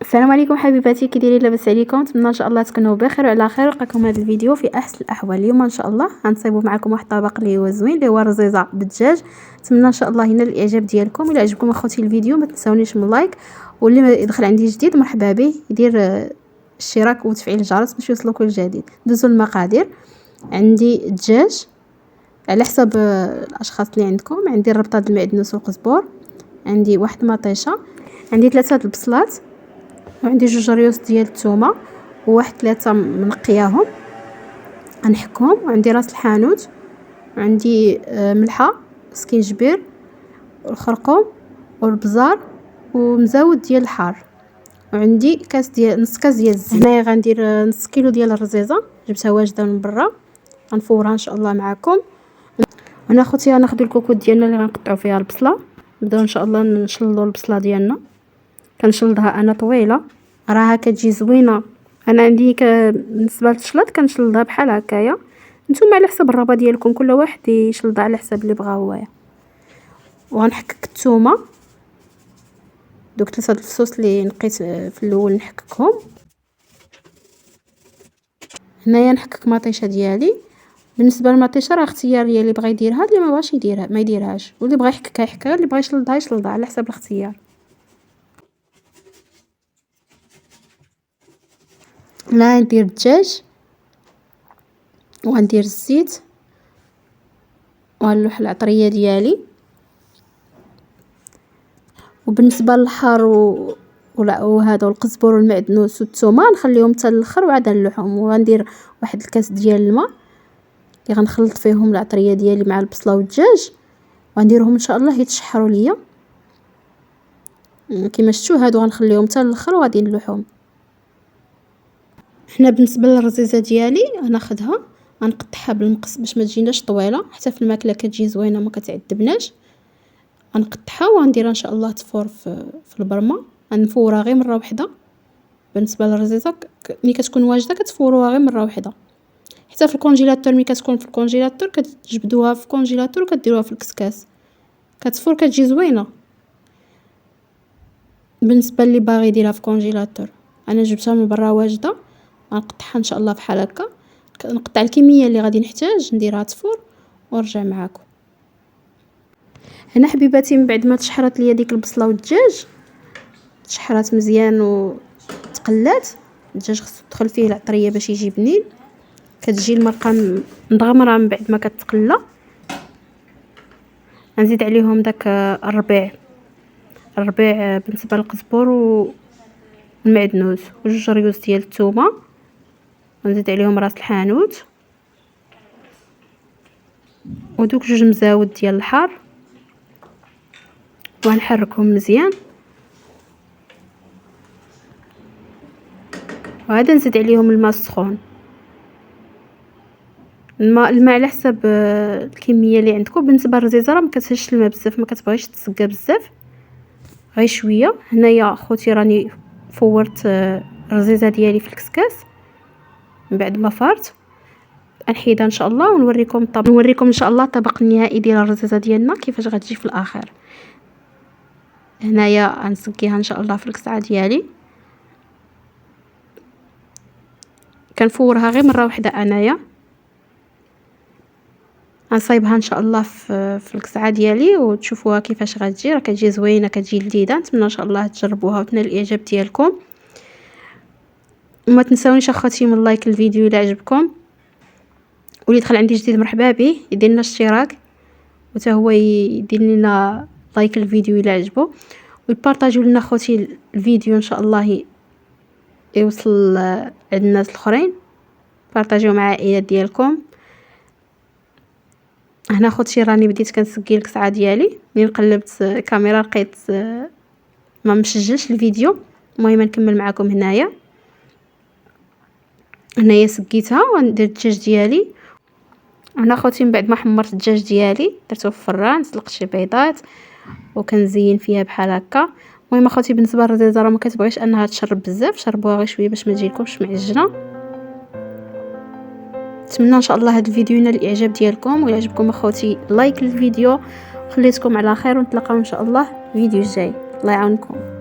السلام عليكم حبيباتي، كي دايرين؟ لاباس عليكم؟ نتمنى ان شاء الله تكونوا بخير وعلى خير. لقاكم هذا الفيديو في احسن الاحوال. اليوم ان شاء الله غنصايبوا معكم واحد الطبق اللي هو زوين، اللي هو رزيزه بالدجاج. نتمنى ان شاء الله ينال الاعجاب ديالكم. الا عجبكم اخوتي الفيديو ما تنساونيش من لايك، واللي ما يدخل عندي جديد مرحبا به يدير الاشتراك وتفعيل الجرس باش يوصلوا كل جديد. ندوزو المقادير. عندي دجاج على حسب الاشخاص اللي عندكم. عندي الربطه د المعدنوس والقزبور، عندي واحد مطيشه، عندي 3 البصلات، وعندي 2 ريوس ديال الثومه، وواحد 3 منقياهم غنحكهم، وعندي راس الحانوت، وعندي ملحه، سكينجبير، والخرقوم، والبزار، ومزاود ديال الحار، وعندي كاس ديال نص كاس ديال الزيت. هنايا غندير نص كيلو ديال الرزيزه جبتها واجده من برا، غنفورها ان شاء الله معكم. هنا اخوتي غناخذ الكوكوط ديالنا اللي غنقطعوا فيها البصله. نبداو ان شاء الله نشللوا البصله ديالنا. كنشلضها انا طويله، راها كتجي زوينه. انا عندي بالنسبه للشلط كنشلضها بحال هكايا. نتوما على حسب الرغبه ديالكم، كل واحد يشلضها على حسب اللي بغا هويا. وغنحكك الثومه، دوك 3 الفصوص اللي نقيت في الاول نحككهم. هنايا نحكك مطيشه ديالي. بالنسبه للمطيشه راه اختياريه، اللي بغى يديرها، اللي ما بغاش يديرها ما يديرهاش، واللي بغى يحككها يحككها، اللي بغى يشلضها يشلضها على حسب الاختيار. لا ندير الدجاج، وغندير الزيت، وغنلوح العطريه ديالي. وبالنسبه للحار وهذا والقزبر والمعدنوس والثومه نخليهم حتى الاخر وعاد نلوحهم. وغندير واحد الكاس ديال الماء اللي غنخلط فيهم العطريه ديالي مع البصله والدجاج، وغنديرهم ان شاء الله يتشحروا ليا كما شفتوا. هادو غنخليهم حتى الاخر وغادي نلوحهم. حنا بالنسبه للرزيزه ديالي غناخذها غنقطعها بالمقص باش ما تجيناش طويله، حتى في الماكله كتجي زوينه ما كتعذبناش. غنقطعها وغنديرها ان شاء الله تفور في البرمه. غنفورها غير مره واحده. بالنسبه للرزيزه ملي كتكون واجده كتفوروها غير مره واحده. حتى في الكونجيلاتور ملي كتكون في الكونجيلاتور كتجبدوها في الكونجيلاتور وكديروها في الكسكاس كتفور كتجي زوينه. بالنسبه اللي باغي يديرها في الكونجيلاتور، انا جبتها من برا واجده، غنقطعها ان شاء الله بحال هكا. نقطع الكميه اللي غادي نحتاج نديرها تفور ونرجع معكم. هنا حبيباتي من بعد ما تشحرات ليا ديك البصله والدجاج، تشحرات مزيان وتقلات. الدجاج خصو تدخل فيه العطريه باش يجي بنين. كتجي المرقه مدغمره من بعد ما كتقلى. غنزيد عليهم داك الربيع بالنسبه للقزبور والمعدنوس، و2 ريوس ديال الثومه. غنزيد عليهم راس الحانوت، ودوك 2 مزاود ديال الحار، وغنحركهم مزيان. وعاد نزيد عليهم الماء السخون. الماء على حسب الكميه اللي عندكم. بالنسبه للرزيزه راه ما كتهش الماء بزاف، ما كتبغيش تسقى بزاف، غير شويه. هنايا خوتي راني فورت الرزيزه ديالي في الكسكاس. من بعد ما فارت نحيدها ان شاء الله ونوريكم ان شاء الله الطبق النهائي ديال الرزيزه ديالنا كيفاش غتجي في الاخر. هنايا غنسقيها ان شاء الله في القصعه ديالي. كنفورها غير مره واحده انايا. غنصايبها ان شاء الله في القصعه ديالي وتشوفوها كيفاش غتجي. راه كتجي زوينه، كتجي لذيذه. نتمنى ان شاء الله تجربوها وتنال الاعجاب ديالكم. وما تنساونيش اخواتي من لايك الفيديو الا عجبكم، واللي دخل عندي جديد مرحبا به يدير لنا اشتراك، وتا هو يدير لنا لايك الفيديو الا عجبو، ويبارطاجيو لنا اخوتي الفيديو ان شاء الله يوصل عند الناس الاخرين. بارطاجيو مع العائلات ديالكم. هنا اخوتي راني بديت كنسقي القصعه ديالي. ملي قلبت الكاميرا لقيت ما مشجلش الفيديو. المهم نكمل معكم. هنايا سقيتها وندير الدجاج ديالي. هنا اخوتي من بعد ما حمرت الدجاج ديالي درته في الفران، سلقت شي بيضات وكنزين فيها بحال هكا. المهم اخوتي بالنسبه للرزيزه راه ما كتبغيش انها تشرب بزاف، شربوها غير شويه باش ما تجيلكمش معجنه. نتمنى ان شاء الله هذا الفيديو ينال الاعجاب ديالكم. وإلا عجبكم اخوتي لايك للفيديو. خليتكم على خير ونتلاقاو ان شاء الله في الفيديو الجاي. الله يعاونكم.